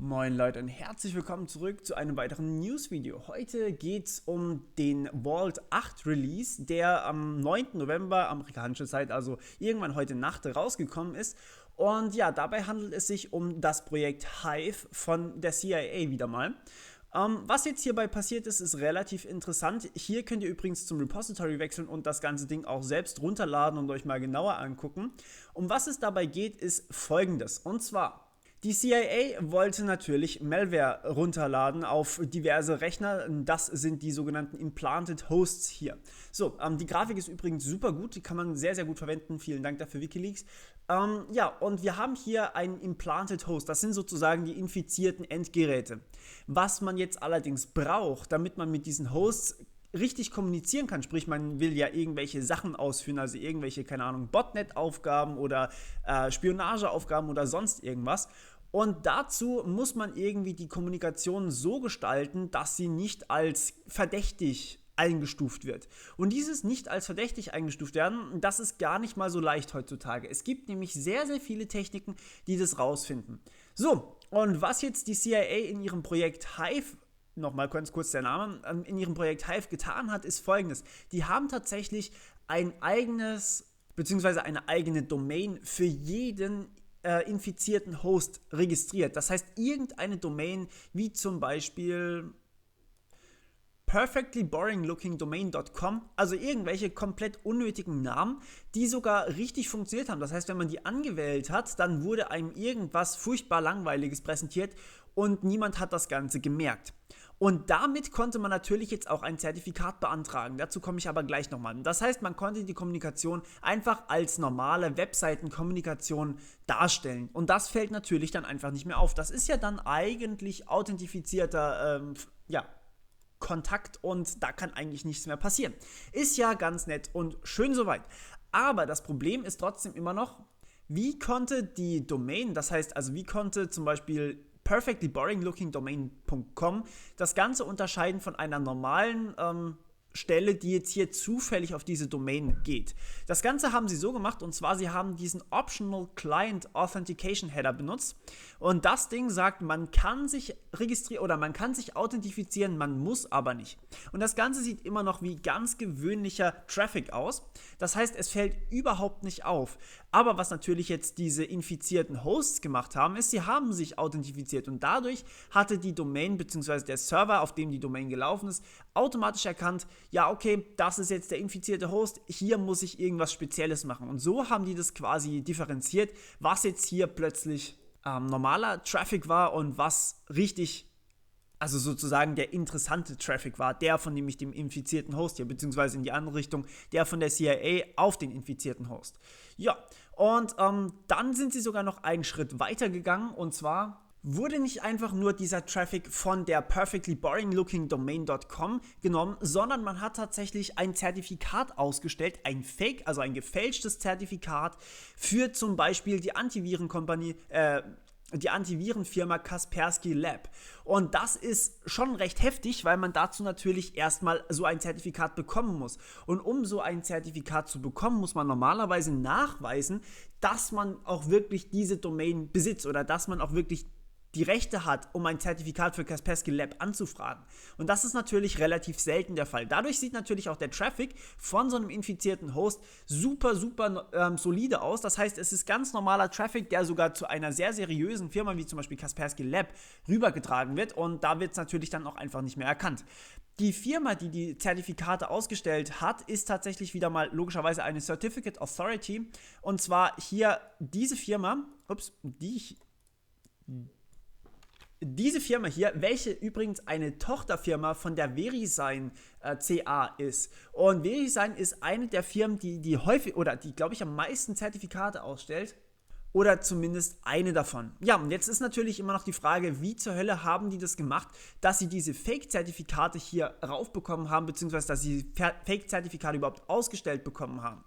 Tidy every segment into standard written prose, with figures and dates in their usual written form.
Moin Leute und herzlich willkommen zurück zu einem weiteren News-Video. Heute geht es um den Vault 8 Release, der am 9. November amerikanische Zeit, also irgendwann heute Nacht, rausgekommen ist. Und ja, dabei handelt es sich um das Projekt Hive von der CIA wieder mal. Was jetzt hierbei passiert ist, ist relativ interessant. Hier könnt ihr übrigens zum Repository wechseln und das ganze Ding auch selbst runterladen und euch mal genauer angucken. Um was es dabei geht, ist Folgendes. Und zwar: die CIA wollte natürlich Malware runterladen auf diverse Rechner. Das sind die sogenannten Implanted Hosts hier. So, die Grafik ist übrigens super gut. Die kann man sehr, sehr gut verwenden. Vielen Dank dafür, WikiLeaks. Ja, und wir haben hier einen Implanted Host. Das sind sozusagen die infizierten Endgeräte. Was man jetzt allerdings braucht, damit man mit diesen Hosts richtig kommunizieren kann, sprich man will ja irgendwelche Sachen ausführen, also irgendwelche, keine Ahnung, Botnet-Aufgaben oder Spionageaufgaben oder sonst irgendwas. Und dazu muss man irgendwie die Kommunikation so gestalten, dass sie nicht als verdächtig eingestuft wird. Und dieses nicht als verdächtig eingestuft werden, das ist gar nicht mal so leicht heutzutage. Es gibt nämlich sehr, sehr viele Techniken, die das rausfinden. So, und was jetzt die CIA in ihrem Projekt Hive, nochmal ganz kurz der Name, in ihrem Projekt Hive getan hat, ist Folgendes. Die haben tatsächlich ein eigenes, beziehungsweise eine eigene Domain für jeden infizierten Host registriert. Das heißt, irgendeine Domain, wie zum Beispiel perfectlyboringlooking.domain.com, also irgendwelche komplett unnötigen Namen, die sogar richtig funktioniert haben. Das heißt, wenn man die angewählt hat, dann wurde einem irgendwas furchtbar Langweiliges präsentiert und niemand hat das Ganze gemerkt. Und damit konnte man natürlich jetzt auch ein Zertifikat beantragen. Dazu komme ich aber gleich nochmal. Das heißt, man konnte die Kommunikation einfach als normale Webseitenkommunikation darstellen. Und das fällt natürlich dann einfach nicht mehr auf. Das ist ja dann eigentlich authentifizierter, Kontakt und da kann eigentlich nichts mehr passieren. Ist ja ganz nett und schön soweit. Aber das Problem ist trotzdem immer noch, wie konnte die Domain, das heißt also wie konnte zum Beispiel perfectlyboringlooking.domain.com das Ganze unterscheiden von einer normalen Stelle, die jetzt hier zufällig auf diese Domain geht. Das Ganze haben sie so gemacht, und zwar sie haben diesen Optional Client Authentication Header benutzt, und das Ding sagt, man kann sich registrieren oder man kann sich authentifizieren, man muss aber nicht. Und das Ganze sieht immer noch wie ganz gewöhnlicher Traffic aus. Das heißt, es fällt überhaupt nicht auf. Aber was natürlich jetzt diese infizierten Hosts gemacht haben, ist, sie haben sich authentifiziert und dadurch hatte die Domain bzw. der Server, auf dem die Domain gelaufen ist, automatisch erkannt, ja okay, das ist jetzt der infizierte Host, hier muss ich irgendwas Spezielles machen. Und so haben die das quasi differenziert, was jetzt hier plötzlich normaler Traffic war und was richtig, also sozusagen der interessante Traffic war, der von nämlich dem infizierten Host hier, beziehungsweise in die andere Richtung, der von der CIA auf den infizierten Host. Ja, und dann sind sie sogar noch einen Schritt weiter gegangen, und zwar wurde nicht einfach nur dieser Traffic von der perfectlyboringlooking.domain.com genommen, sondern man hat tatsächlich ein Zertifikat ausgestellt, ein Fake, also ein gefälschtes Zertifikat für zum Beispiel die Antivirenfirma Kaspersky Lab. Und das ist schon recht heftig, weil man dazu natürlich erstmal so ein Zertifikat bekommen muss. Und um so ein Zertifikat zu bekommen, muss man normalerweise nachweisen, dass man auch wirklich diese Domain besitzt oder dass man auch wirklich die Rechte hat, um ein Zertifikat für Kaspersky Lab anzufragen. Und das ist natürlich relativ selten der Fall. Dadurch sieht natürlich auch der Traffic von so einem infizierten Host super solide aus. Das heißt, es ist ganz normaler Traffic, der sogar zu einer sehr seriösen Firma wie zum Beispiel Kaspersky Lab rübergetragen wird, und da wird es natürlich dann auch einfach nicht mehr erkannt. Die Firma, die die Zertifikate ausgestellt hat, ist tatsächlich wieder mal logischerweise eine Certificate Authority, und zwar hier diese Firma, diese Firma hier, welche übrigens eine Tochterfirma von der VeriSign CA ist. Und VeriSign ist eine der Firmen, die häufig oder die, glaube ich, am meisten Zertifikate ausstellt. Oder zumindest eine davon. Ja, und jetzt ist natürlich immer noch die Frage, wie zur Hölle haben die das gemacht, dass sie diese Fake-Zertifikate hier raufbekommen haben, beziehungsweise dass sie Fake-Zertifikate überhaupt ausgestellt bekommen haben.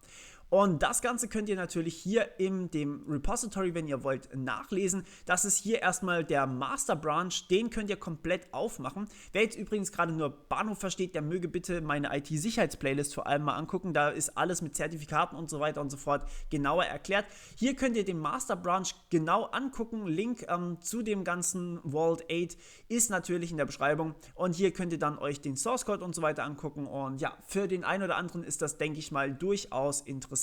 Und das Ganze könnt ihr natürlich hier in dem Repository, wenn ihr wollt, nachlesen. Das ist hier erstmal der Master Branch, den könnt ihr komplett aufmachen. Wer jetzt übrigens gerade nur Bahnhof versteht, der möge bitte meine IT-Sicherheits-Playlist vor allem mal angucken. Da ist alles mit Zertifikaten und so weiter und so fort genauer erklärt. Hier könnt ihr den Master Branch genau angucken. Link zu dem ganzen Vault 8 ist natürlich in der Beschreibung. Und hier könnt ihr dann euch den Source Code und so weiter angucken. Und ja, für den einen oder anderen ist das, denke ich mal, durchaus interessant.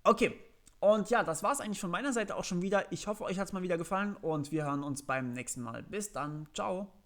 Okay, und ja, das war es eigentlich von meiner Seite auch schon wieder. Ich hoffe, euch hat es mal wieder gefallen und wir hören uns beim nächsten Mal. Bis dann, ciao.